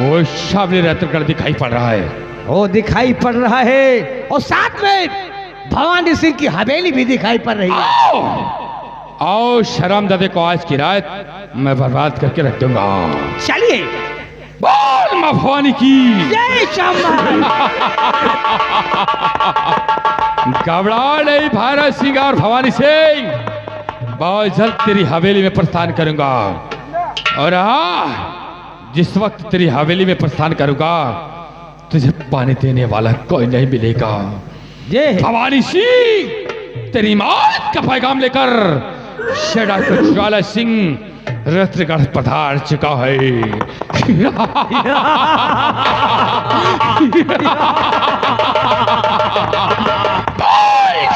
वो सामने रत्नगढ़ दिखाई पड़ रहा है। वो दिखाई पड़ रहा है और साथ में भवानी सिंह की हवेली भी दिखाई पड़ रही है। आओ शर्मजादे को आज की रात मैं बर्बाद करके रख दूंगा। चलिए। बोल मां भवानी की जय श्यामा। घबरा नहीं भारत सिंह और भवानी सिंह, बहुत जल्द तेरी हवेली में प्रस्थान करूंगा। और हाँ, जिस वक्त तेरी हवेली में प्रस्थान करूंगा तुझे पानी देने वाला कोई नहीं मिलेगा। भवानी सिंह तेरी मौत का पैगाम लेकर शेडा ज्वाला सिंह रत्नगढ़ पधार चुका है।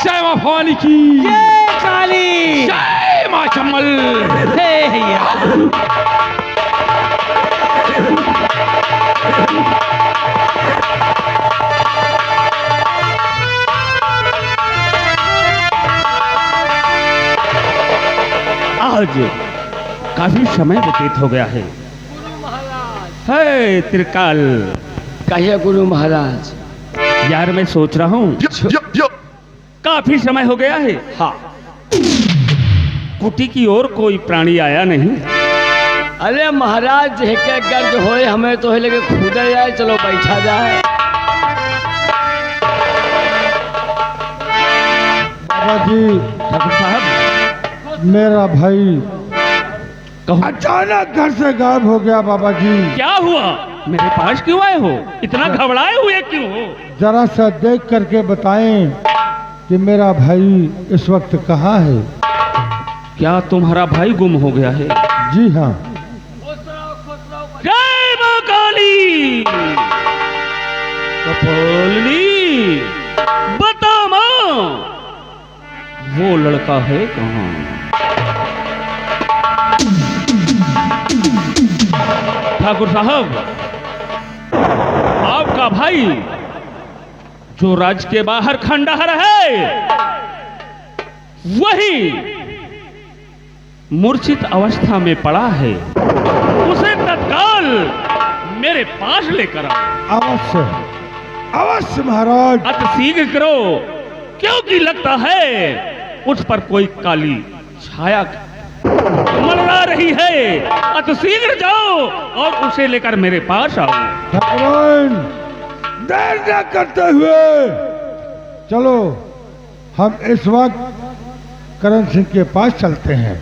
जय मां भवानी की जय काली, जय मां चम्मल। आज काफी समय व्यतीत हो गया है। है त्रिकाल। कहिए गुरु महाराज। यार मैं सोच रहा हूँ काफी समय हो गया है। हाँ। कुटी की ओर कोई प्राणी आया नहीं। अरे महाराज के गर्ज होए हमें तो लगे खुद आए, चलो बैठा जाए। बाबा जी, ठाकुर साहब मेरा भाई कहो। अचानक घर से गायब हो गया। बाबा जी क्या हुआ? मेरे पास क्यों आए हो? इतना घबराए हुए क्यों हो? जरा सा देख करके बताएं कि मेरा भाई इस वक्त कहाँ है। क्या तुम्हारा भाई गुम हो गया है? जी हाँ। जय मां काली। कपालिनी बता मां, वो लड़का है कहाँ? ठाकुर साहब, आपका भाई जो राज्य के बाहर खंडहर है वही मूर्छित अवस्था में पड़ा है। उसे तत्काल मेरे पास लेकर आओ। अवश्य अवश्य महाराज। अति शीघ्र करो, क्योंकि लगता है उस पर कोई काली छाया मंडरा रही है। अति शीघ्र जाओ और उसे लेकर मेरे पास आओ। ठाकुरान, देर न करते हुए चलो हम इस वक्त करण सिंह के पास चलते हैं।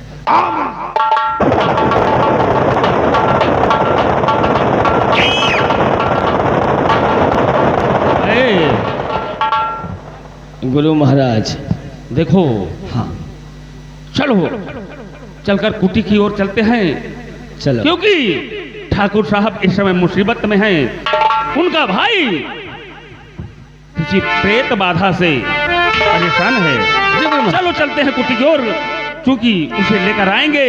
गुरु महाराज देखो, हाँ चलो चलकर कुटी की ओर चलते हैं। चलो। क्योंकि ठाकुर साहब इस समय मुसीबत में हैं। उनका भाई किसी प्रेत बाधा से परेशान है। चलो चलते हैं कुटी की ओर, क्योंकि उसे लेकर आएंगे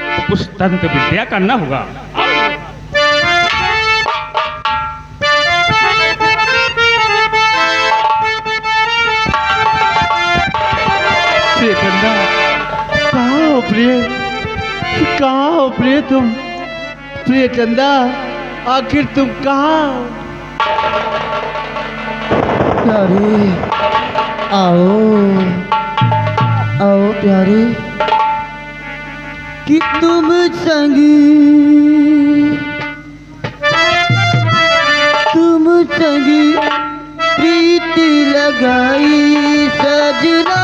तो कुछ तंत्र विद्या करना होगा। कहाँ हो प्रिय? कहाँ हो प्रिय तुम? प्रिय चंदा, आखिर तुम कहाँ? प्यारी आओ आओ प्यारी, कि तुम संगी प्रीति लगाई सजना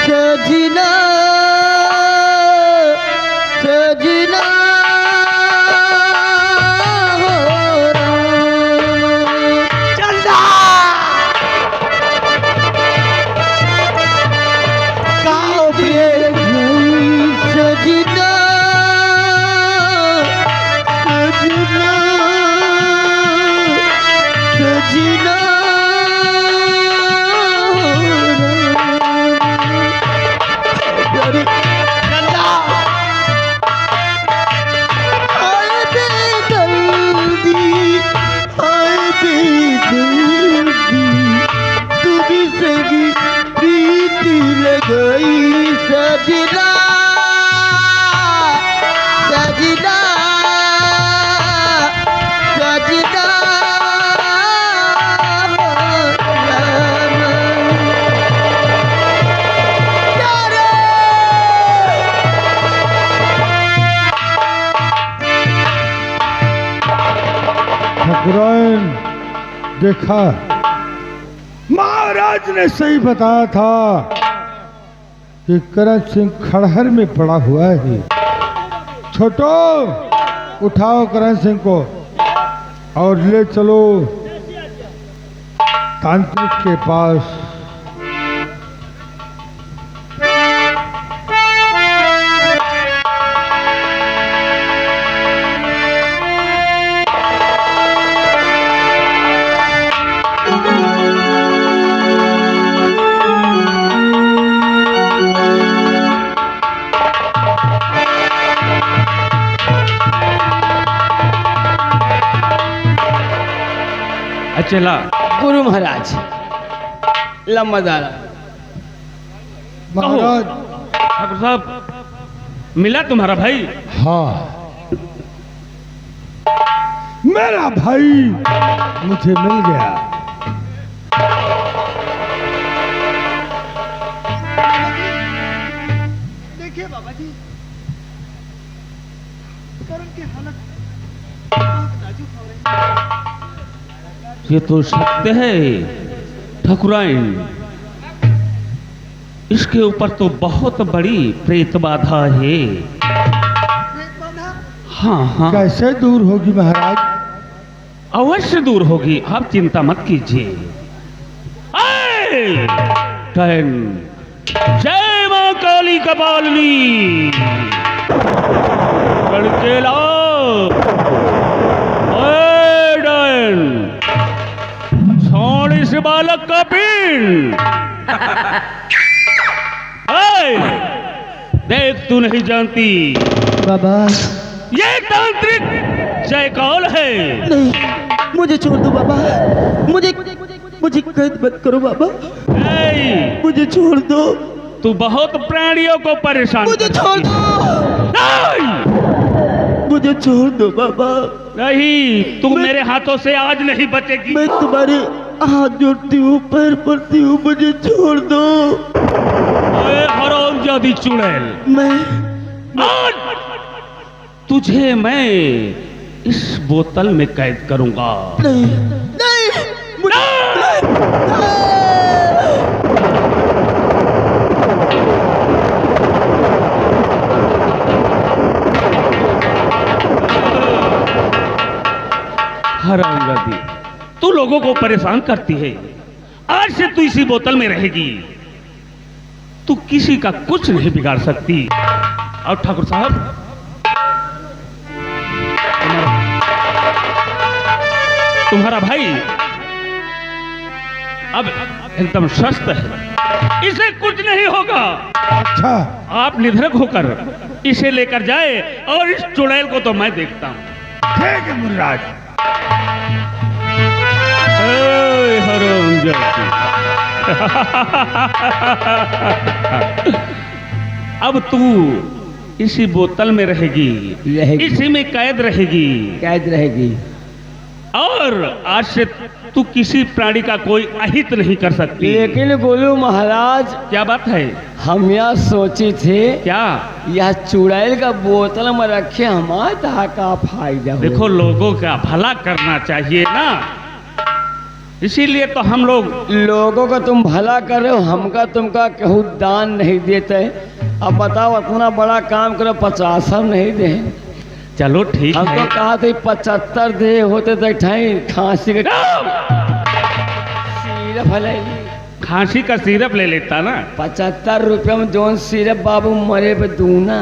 सजना सजना सजना गुरुआइन, देखा, महाराज ने सही बताया था कि करण सिंह खड़हर में पड़ा हुआ है। छोटो, उठाओ करण सिंह को और ले चलो तांत्रिक के पास। चला गुरु महाराज लम्बादारा। महाराज, ठाकुर साहब, मिला तुम्हारा भाई? हाँ, मेरा भाई मुझे मिल गया। देखिए बाबा जी, करण की हालत बहुत नाजुक हो रही है। ये तो सत्य है ठाकुराइन, इसके ऊपर तो बहुत बड़ी प्रेत बाधा है। प्रेत बाधा? हाँ हाँ, कैसे दूर होगी महाराज? अवश्य दूर होगी, आप चिंता मत कीजिए। जय मां काली कपालिनी, लड़के लाओ, छोड़ इस बालक का पिंड। देख, तू नहीं जानती बाबा, ये तांत्रिक जयकौल है। नहीं, मुझे छोड़ दो बाबा, मुझे कैद मत करो बाबा, मुझे छोड़ दो। तू बहुत प्राणियों को परेशान मुझे करती छोड़ दो, नहीं, मुझे छोड़ दो बाबा। नहीं, तू मेरे हाथों से आज नहीं बचेगी। मैं तुम्हारे हाथ जोड़ती हूँ, पैर पड़ती हूँ, मुझे छोड़ दो। हरामजादी चुड़ैल, आज तुझे मैं इस बोतल में कैद करूंगा। नहीं, नहीं, हरामजादी, तू लोगों को परेशान करती है। आज से तू इसी बोतल में रहेगी। तू किसी का कुछ नहीं बिगाड़ सकती। और ठाकुर साहब, तुम्हारा भाई अब एकदम स्वस्थ है, इसे कुछ नहीं होगा। अच्छा, आप निधड़क होकर इसे लेकर जाए और इस चुड़ैल को तो मैं देखता हूं। ठीक है मुर्राज। अब तू इसी बोतल में रहेगी, इसी में कैद रहेगी। और आज से तू किसी प्राणी का कोई अहित नहीं कर सकती। लेकिन गुरु महाराज, क्या बात है? हम यह सोचे थे क्या? यह चुड़ैल का बोतल में रखे हमारे तहा का फायदा हो। देखो, लोगों का भला करना चाहिए ना, इसीलिए तो हम लोगों का तुम भला कर रहे हो, हमका तुमका कहूँ दान नहीं देते। अब बताओ, इतना बड़ा काम करो, 50 नहीं दे। चलो ठीक हमको है। कहा था 75 दे होते तो ठाई खांसी का सिरप हलाई। खांसी का सिरप ले लेता ना। 75 रुपये में जोन सिरप बाबू मरे पे दूना।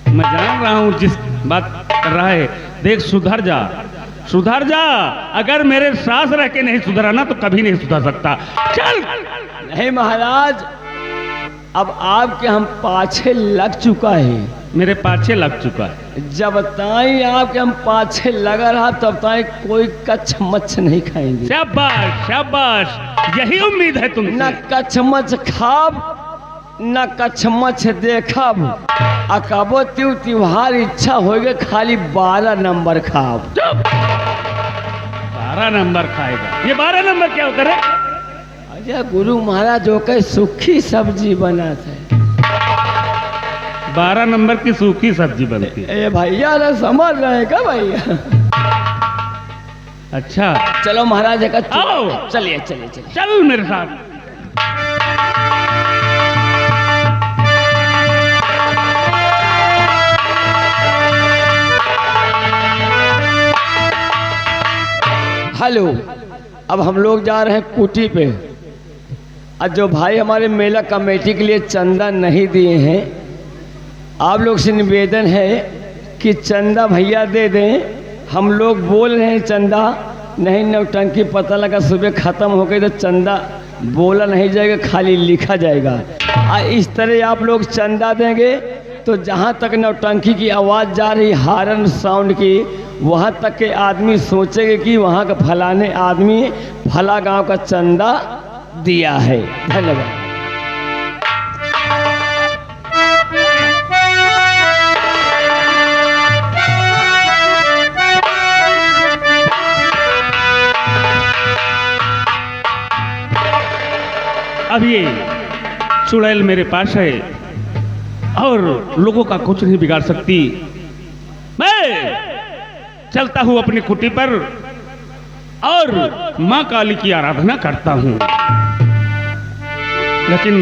मैं जान रहा हूँ जिस बात कर रहा है। देख, सुधर जा, सुधर जा। अगर मेरे सास रह के नहीं सुधरा ना तो कभी नहीं सुधर सकता। चल। नहीं महाराज, अब आपके हम पाछे लग चुका है। मेरे पाछे लग चुका है। जब ताई आपके हम पाछे लगा रहा तब ताई कोई कच्छ मच्छ नहीं खाएंगे। शाबाश शाबाश, यही उम्मीद है तुमसे। न कच्छ मच्छ खाब, न कच्छ मच्छ देखब। अकबो त्योहार इच्छा होगे खाली 12 नंबर खाब। 12 नंबर खाएगा? ये 12 नंबर क्या होता है? अजय गुरु महाराज जो कहे सूखी सब्जी बना था। 12 नंबर की सूखी सब्जी बनती है। ए भैया ना समझ रहे का भैया? अच्छा चलो महाराज का आओ। चलिए चलिए चलिए। चल मेरे साथ। हेलो, अब हम लोग जा रहे हैं कुटी पे। और जो भाई हमारे मेला कमेटी के लिए चंदा नहीं दिए हैं, आप लोग से निवेदन है कि चंदा भैया दे दें। हम लोग बोल रहे हैं चंदा नहीं, नौटंकी पता लगा सुबह ख़त्म हो गई तो चंदा बोला नहीं जाएगा, खाली लिखा जाएगा। और इस तरह आप लोग चंदा देंगे तो जहाँ तक नौटंकी की आवाज़ जा रही हारन साउंड की, वहाँ तक के आदमी सोचेंगे कि वहाँ का फलाने आदमी फला गांव का चंदा दिया है। धन्यवाद। अब ये चुड़ैल मेरे पास है और लोगों का कुछ नहीं बिगाड़ सकती। मैं चलता हूँ अपनी कुटी पर और माँ काली की आराधना करता हूँ। लेकिन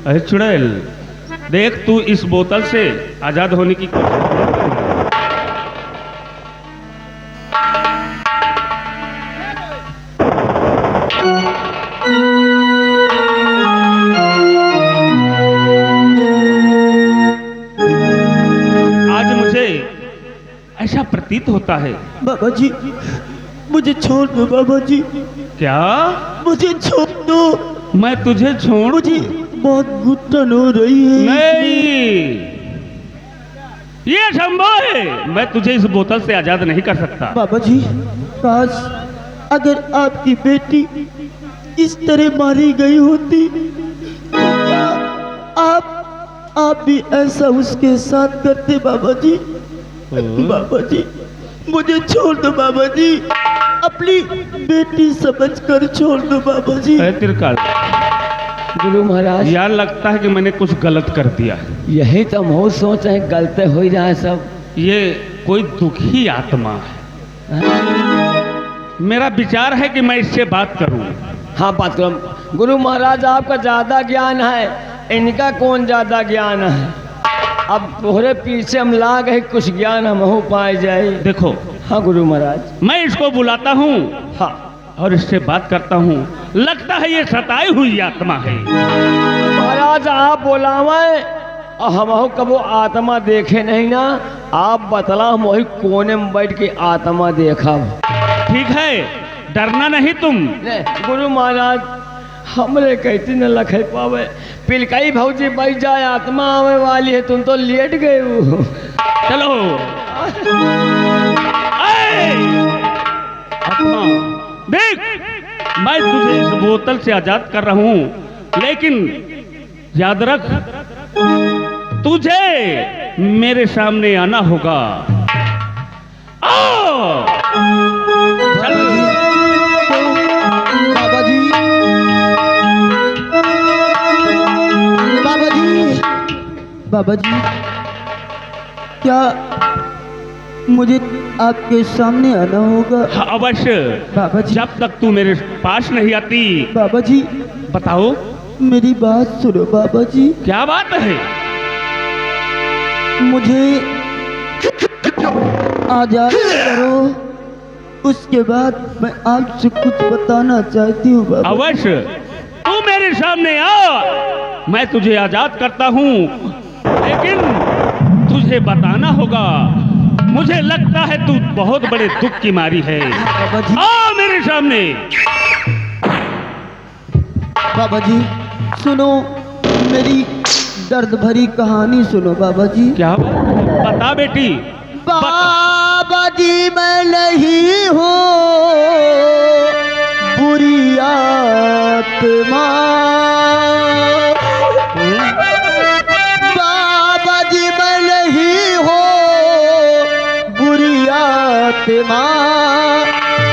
अरे चुड़ैल, देख तू इस बोतल से आजाद होने की ऐसा प्रतीत होता है। बाबा जी मुझे छोड़ दो बाबा जी। क्या? मुझे छोड़ दो। मैं तुझे छोड़? मुझे बहुत घुटन हो रही है। नहीं, ये संभव है। मैं तुझे इस बोतल से आजाद नहीं कर सकता। बाबा जी, काश अगर आपकी बेटी इस तरह मारी गई होती तो क्या आप भी ऐसा उसके साथ करते बाबा जी? बाबा जी मुझे छोड़ दो बाबा जी, अपनी बेटी समझकर छोड़ दो बाबा जी। त्रिकाल, गुरु महाराज, यार लगता है कि मैंने कुछ गलत कर दिया। यही तो हम सोच रहे हैं, गलती हो ही जाए सब। ये कोई दुखी आत्मा है। मेरा विचार है कि मैं इससे बात करूं। हाँ बात करो। गुरु महाराज आपका ज्यादा ज्ञान है, इनका कौन ज्यादा ज्ञान है? अब तोहरे पीछे हम ला गए, कुछ ज्ञान हम हो पाए जाए। देखो। हाँ गुरु महाराज। मैं इसको बुलाता हूँ। हाँ। और इससे बात करता हूँ। लगता है ये सताई हुई आत्मा है। महाराज आप बोलावे और हम हो कबो आत्मा देखे नहीं ना, आप बतला हम वही कोने में बैठ के आत्मा देखा। ठीक है, डरना नहीं तुम। गुरु महाराज हमरे कहती न लखे पावे, पिलकाई भौजी बैठ जाए, आत्मा आवे वाली है, तुम तो लेट गए हो। चलो। आत्मा देख, मैं तुझे इस बोतल से आजाद कर रहा हूं, लेकिन याद रख तुझे मेरे सामने आना होगा। आओ। चल। बाबा जी, बाबा जी, बाबा जी, क्या मुझे आपके सामने आना होगा? हाँ, अवश्य। बाबा जी, जब तक तू मेरे पास नहीं आती। बाबा जी बताओ। मेरी बात सुनो बाबा जी। क्या बात है? मुझे आजाद करो, उसके बाद मैं आपसे कुछ बताना चाहती हूँ बाबा। अवश्य, तू मेरे सामने आ, मैं तुझे आजाद करता हूँ, लेकिन तुझे बताना होगा। मुझे लगता है तू बहुत बड़े दुख की मारी है। बाबा जी, आ मेरे सामने। बाबा जी सुनो, मेरी दर्द भरी कहानी सुनो बाबा जी। क्या? बता बेटी। बाबा जी मैं नहीं हूँ बुरी आत्मा, बाबा जी मैं नहीं हूँ बुरी आत्मा,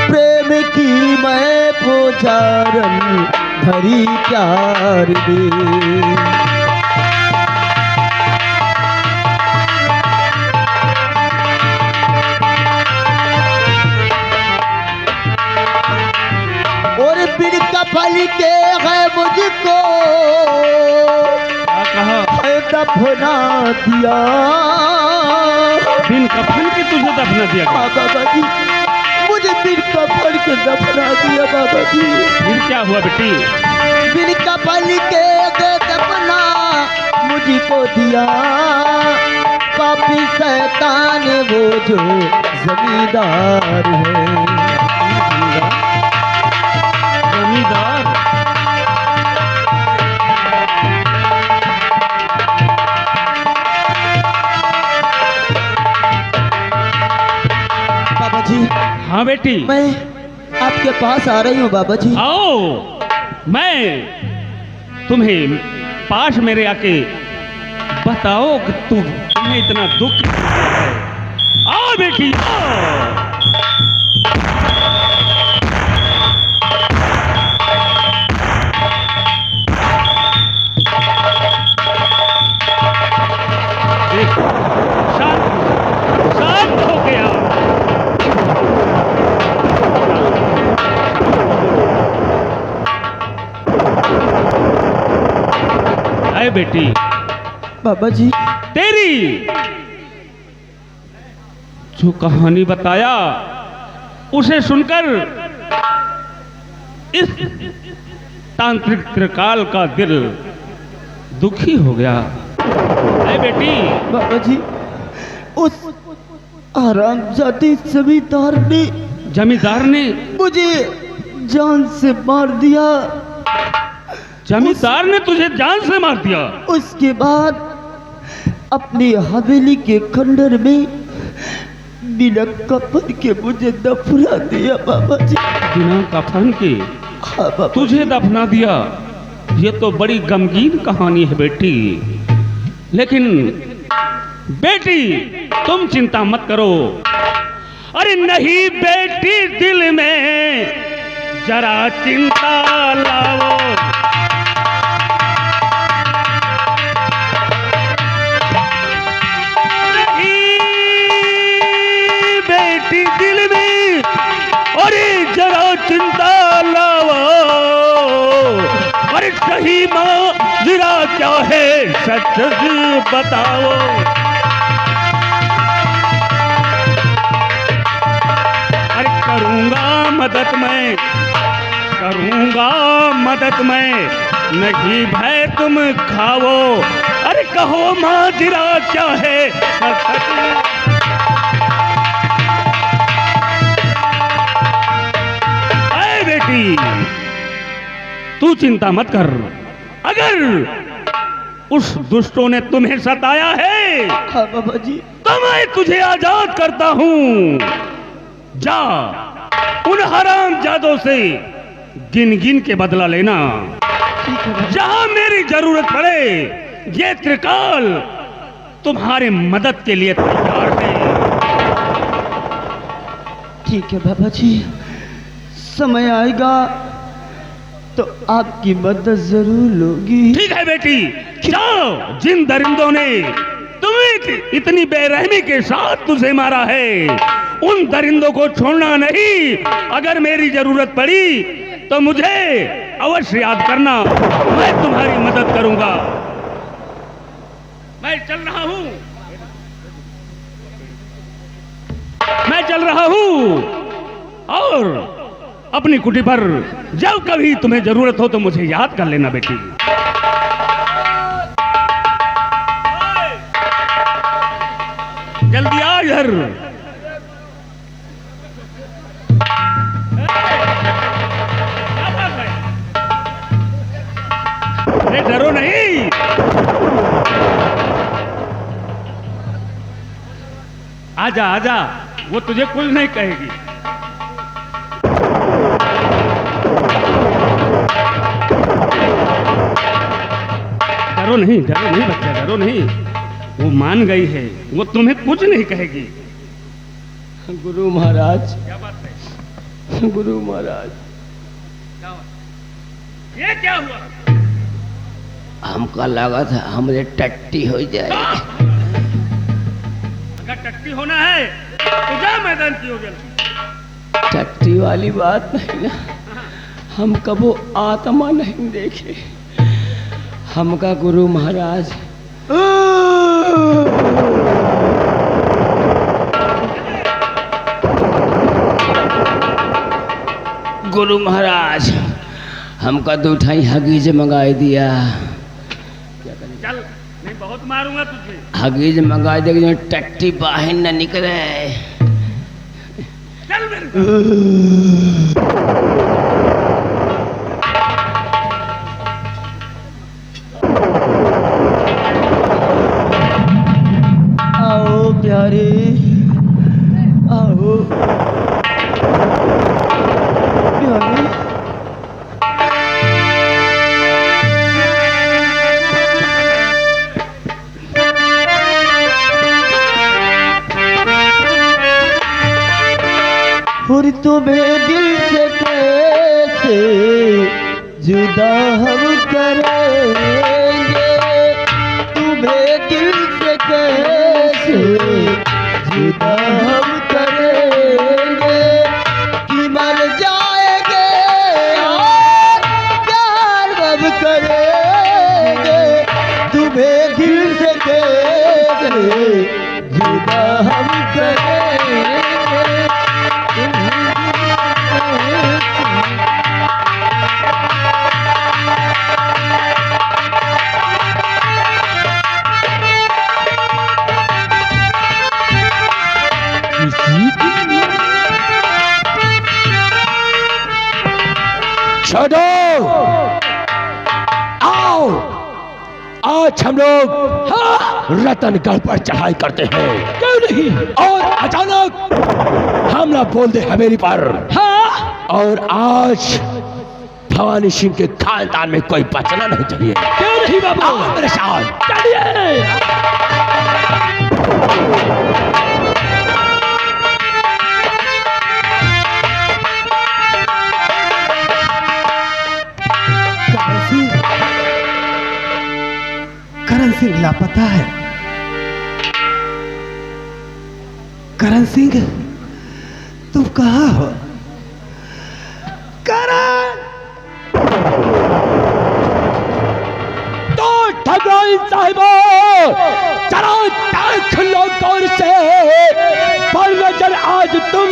प्रेम की मैं पुजारन भरी प्यार में। दफना दिया। बिन कफन के तुझे दफना दिया गया। हाँ बाबा जी, मुझे बिन कफन के दफना दिया बाबा जी। फिर क्या हुआ बेटी? बिन कफन के दफना मुझको दिया, पापी शैतान वो जो जमींदार है। जमींदार? बाबा जी, हाँ बेटी, मैं आपके पास आ रही हूँ बाबा जी। आओ, मैं तुम्हें पास मेरे आके बताओ कि तुम्हें इतना दुख है। आओ बेटी, आओ। देखो, शांत हो गया। अरे बेटी, बाबा जी, तेरी जो कहानी बताया उसे सुनकर इस तांत्रिक त्रिकाल का दिल दुखी हो गया। अरे बेटी, बाबा जी, उस हरामजादी जमींदार ने मुझे जान से मार दिया। जमींदार ने तुझे जान से मार दिया? उसके बाद अपनी हवेली के खंडर में बिना कफन के मुझे दफना दिया बाबा जी। बिना कफन के हाँ बाबा। तुझे दफना दिया? ये तो बड़ी गमगीन कहानी है बेटी। लेकिन बेटी, तुम चिंता मत करो। अरे नहीं बेटी, दिल में जरा चिंता लाओ। दिल में अरे जरा चिंता लाओ। अरे सही माजरा क्या है सच बताओ। अरे करूंगा मदद मैं, नहीं भय तुम खाओ। अरे कहो माजरा क्या है सच। तू चिंता मत कर। अगर उस दुष्टों ने तुम्हें सताया है, हाँ बाबा जी, तो मैं तुझे आजाद करता हूं। जा उन हरामजादों से गिन गिन के बदला लेना। जहां मेरी जरूरत पड़े, ये त्रिकाल तुम्हारे मदद के लिए तैयार है। ठीक है बाबा जी, समय आएगा तो आपकी मदद जरूर लोगी। ठीक है बेटी, जाओ। जिन दरिंदों ने तुम्हें इतनी बेरहमी के साथ तुझे मारा है, उन दरिंदों को छोड़ना नहीं। अगर मेरी जरूरत पड़ी तो मुझे अवश्य याद करना, मैं तुम्हारी मदद करूंगा। मैं चल रहा हूं और अपनी कुटी पर जब कभी तुम्हें जरूरत हो तो मुझे याद कर लेना बेटी। जल्दी आ इधर। अरे डरो नहीं। आजा आजा, वो तुझे कुछ नहीं कहेगी। डरो नहीं बच्चा, डरो नहीं। वो मान गई है, वो तुम्हें कुछ नहीं कहेगी। गुरु महाराज, क्या बात है? गुरु महाराज, ये क्या हुआ? हमको लगा था हमरे टट्टी हो जाए। अगर टट्टी होना है तो जा मैदान की हो गया। टट्टी वाली बात नहीं ना, हम कबो आत्मा नहीं देखे। हमका गुरु महाराज गुरु महाराज, हमका तो उठाई हगीज मंगाई दिया। चल, नहीं बहुत मारूंगा तुझे। हगीज मंगाई दे जो टट्टी बाहर न निकले। चल मेरे साथ। आओ प्यारे, आओ प्यारे। और तुम्हें दिल से कैसे जुदा हम करेंगे, तुम्हें दिल से कैसे जुदा हम करेंगे, कि मर जाएंगे और प्यार अब करेंगे, तुम्हें दिल से कैसे जुदा हम करेंगे। छोड़ो, आओ, आज हम लोग रतनगढ़ पर चढ़ाई करते हैं। क्यों नहीं? और अचानक हमला बोल दे हवेली पर। और आज भवानी सिंह के खानदान में कोई बचना नहीं चाहिए। क्यों नहीं बाबू? आओ मेरे साथ चलिए। करण सिंह लापता है। करण सिंह, तुम कहाँ हो? करण! तो ठगराइन साहिबो, चलो देख लो गौर से, पर नजर आज तुम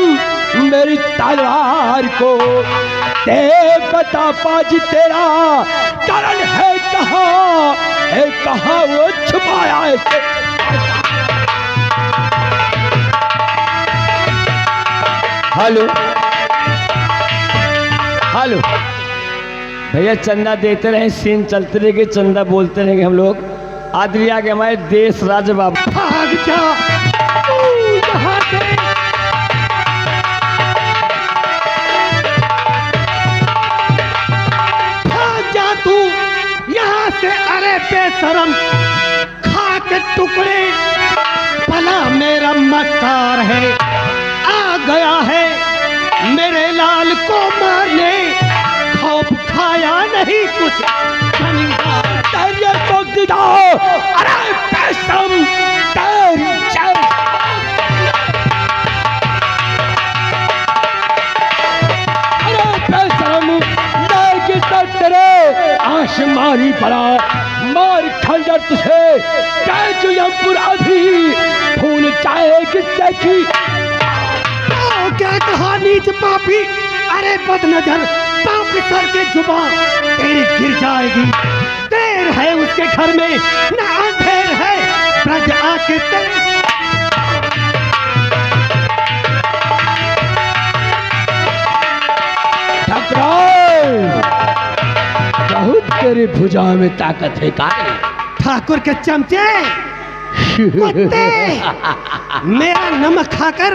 मेरी तलवार को। ते बता पाजी तेरा करण है कहाँ वो छुपाया है। हेलो हेलो भैया, चंदा देते रहे, सीन चलते रहेंगे, चंदा बोलते रहेंगे हम लोग। आदमी आगे हमारे देश राज बाबू। भाग जा तू यहाँ से। भाग जा तू यहाँ से। अरे बेशरम, खा के टुकड़े। भला मेरा मक्कार है, आ गया है मेरे लाल को मारने। खौफ खाया नहीं कुछ जमींदार। तेरे को दिखाओ। अरे बेशरम, तेरी जय। अरे बेशरम, लेगी तो तेरे आसमानी बड़ा मार खंजर तुझे कैजुयमपुर अभी भूल जाएगी देखी। क्या कहा नीच पापी? अरे बदनजर, पापी सर के जुबान तेरी गिर जाएगी। देर है उसके घर में न अंधेर है, ब्रज आके तेरे। ठकराए, बहुत तेरी भुजा में ताकत है का? ठाकुर के चमचे, कुत्ते, मेरा नमक खाकर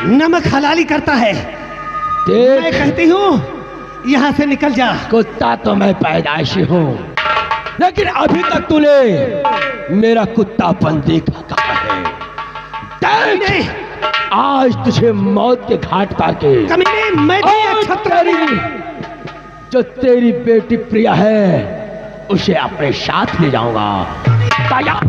नमक हलाली करता है। मैं देख, कहती हूँ यहाँ से निकल जा। कुत्ता तो मैं पैदाइशी हूँ, लेकिन अभी तक तूने मेरा कुत्तापन देखा कहाँ है? देख, आज तुझे मौत के घाट पाके कमीने, मैं भी और छत्र जो तेरी बेटी प्रिया है उसे अपने साथ ले जाऊंगा। ताया।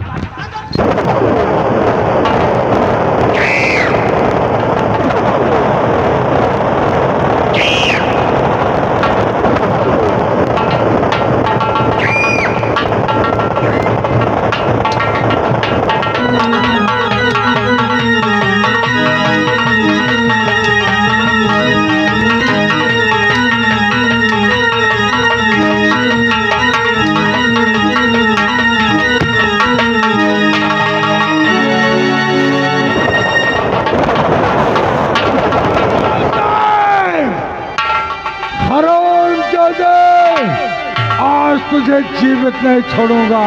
तुझे जीवित नहीं छोड़ूंगा।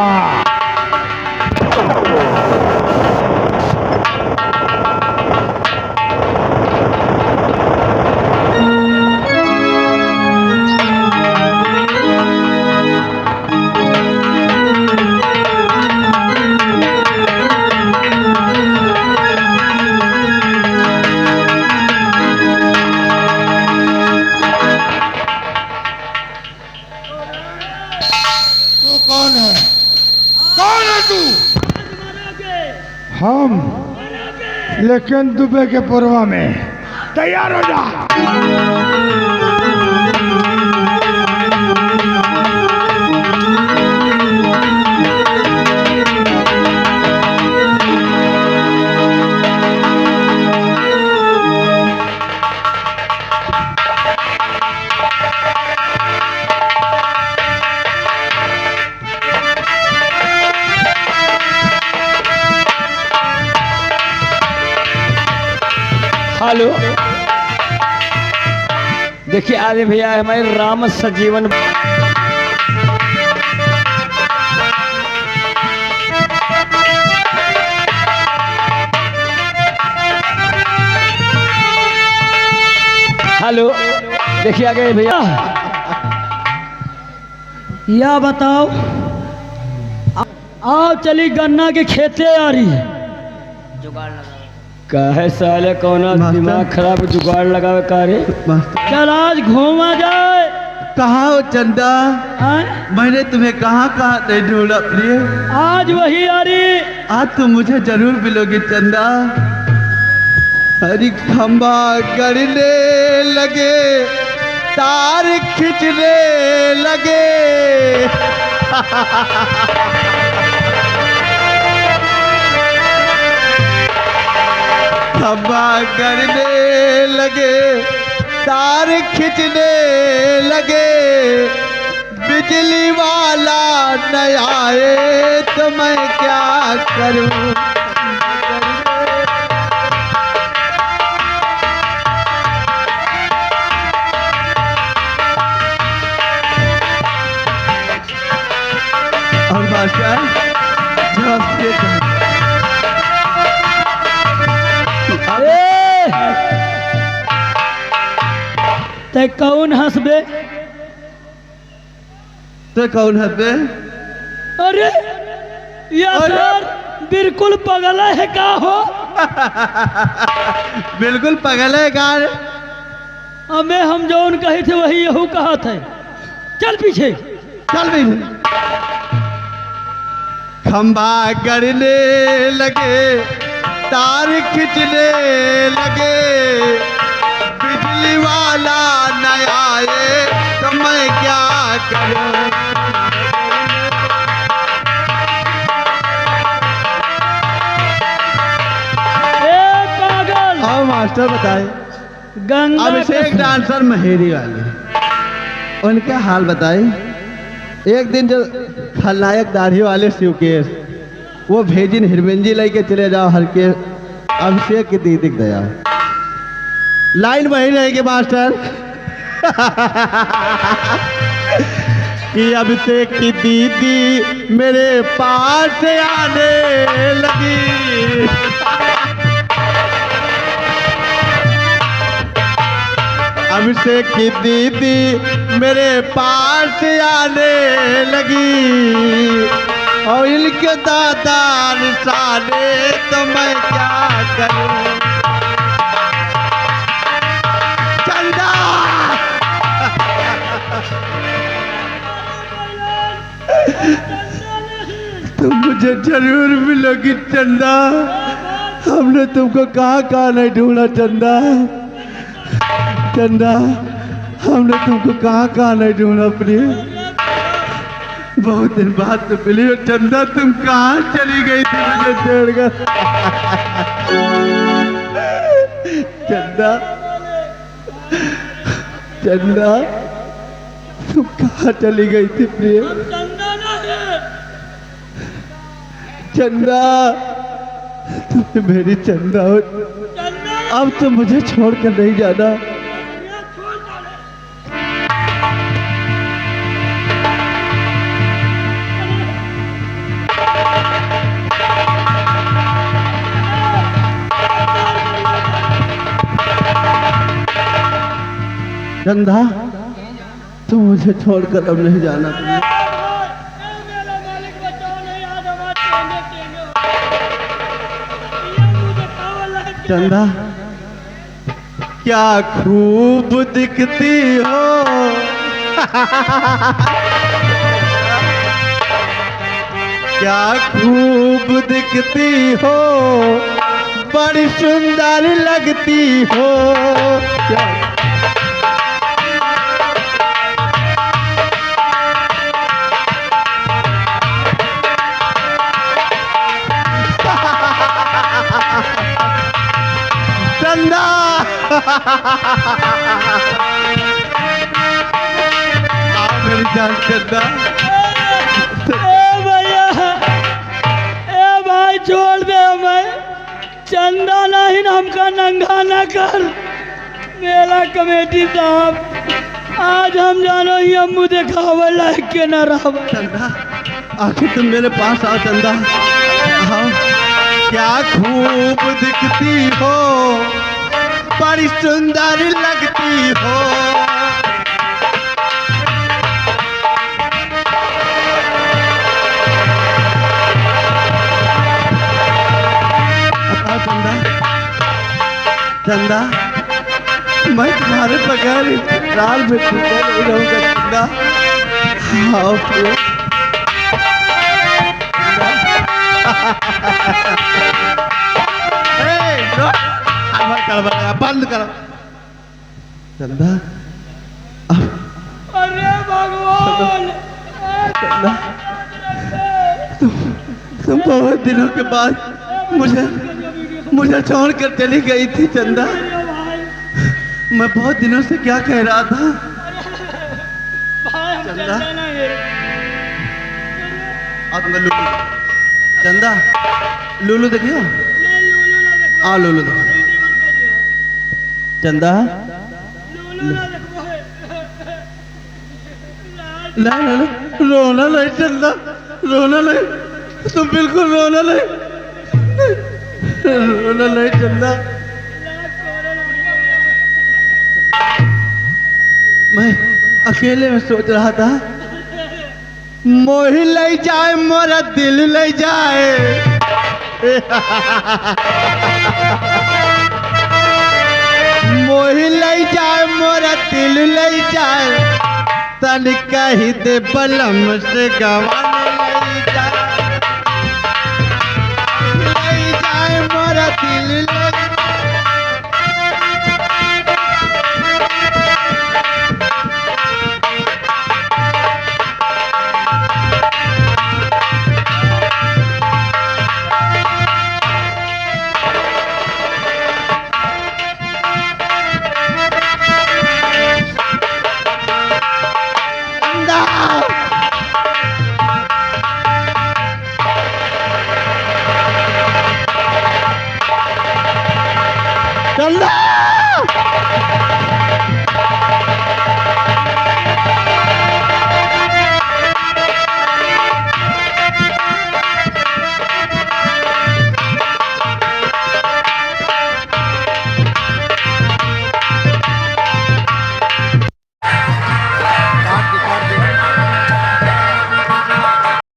तू कौन है? कौन है तू? हम लेकिन दुबे के पूर्वा में तैयार हो जा। हेलो, देखिए आदि भैया हमारे राम सजीवन हेलो, देखिए आगे भैया। या बताओ, आओ चली गन्ना के खेते आ रही है। कहे साले कौन दिमाग खराब जुगाड़ लगावे कारे। चल आज घूमा जाए। कहाँ हो चंदा? आए? मैंने तुम्हें कहाँ कहाँ नहीं ढूंढा प्रिय। आज वही आ रही। आज तुम मुझे जरूर मिलोगी चंदा। हरी खंबा गड़ने लगे, तार खींचने लगे। खंबा गड़ने लगे, तार खींचने लगे। बिजली वाला न आए तो मैं क्या करूं। और मास्टर जवाब दे दो। ते कौन हंसबे? तो कौन है बे? अरे या सर बिल्कुल पगल है का हो। बिल्कुल पगल है गार। हमें हम जौन कहे थे वही यहू कहा थे। चल पीछे चल भी। खंबा गड़ने लगे, तार खींचने लगे। बिजली वाला न आए तो मैं क्या करूं। ए पागल। और मास्टर बताए। गंगा अभिषेक डांसर महेरी वाले, उनका हाल बताए। एक दिन जो खलनायक दाढ़ी वाले शिवकेश, वो भेजिन हिरमेंजी लेके चले जाओ हर के अभिषेक की दीदी दया। लाइन वही रहेगी मास्टर। कि अभिषेक की दीदी मेरे पास आने लगी। अभिषेक की दीदी मेरे पास आने लगी। और इनके दादा निशाने तो मैं क्या करूं। चंदा तुम मुझे जरूर मिलोगी चंदा। हमने तुमको कहाँ कहाँ नहीं ढूंढा चंदा। चंदा हमने तुमको कहाँ कहाँ नहीं ढूंढा प्रिय। बहुत दिन बाद तो मिली हो चंदा। तुम कहाँ चली गई थी मुझे छोड़कर। चंदा चंदा तुम कहाँ चली गई थी प्रिय। चंदा तुम मेरी चंदा हो। अब तो मुझे छोड़कर नहीं जाना। चंदा तू मुझे छोड़कर अब नहीं जाना तुमने। चंदा क्या खूब दिखती हो क्या खूब दिखती हो बड़ी सुंदर लगती हो क्या चंदा आप मेरी जान चंदा। भैया भाई छोड़ दे हमें, चंदा नहीं हमका नंगा न कर। मेला कमेटी साहब आज हम जानो ही अम्मू दिखावे लायक के न रहा। चंदा आखिर तुम मेरे पास आओ चंदा आओ। क्या खूब दिखती हो बड़ी सुंदर लगती हो चंदा चंदा मैं तुम्हारे बगैर इस राल में छूटे नहीं रहूंगा चंदा। आओ फिर। बंद करो चंदा। अरे भगवान चंदा तुम बहुत दिनों के बाद मुझे छोड़कर चली गई थी चंदा। मैं बहुत दिनों से क्या कह रहा था चंदा। अब मैं लूलू चंदा लूलू देखियो आ लूलू देखो चंदा। नहीं रोना नहीं चंदा रोना नहीं तुम बिल्कुल रोना नहीं रोना नहीं चंदा। मैं अकेले में सोच रहा था मोही ले जाए मोरा दिल ले जाए मोही ले जाए मोरा दिल ले जाए तन कही दे बलम से गवाने ले जाए मोरा दिल ले चंदा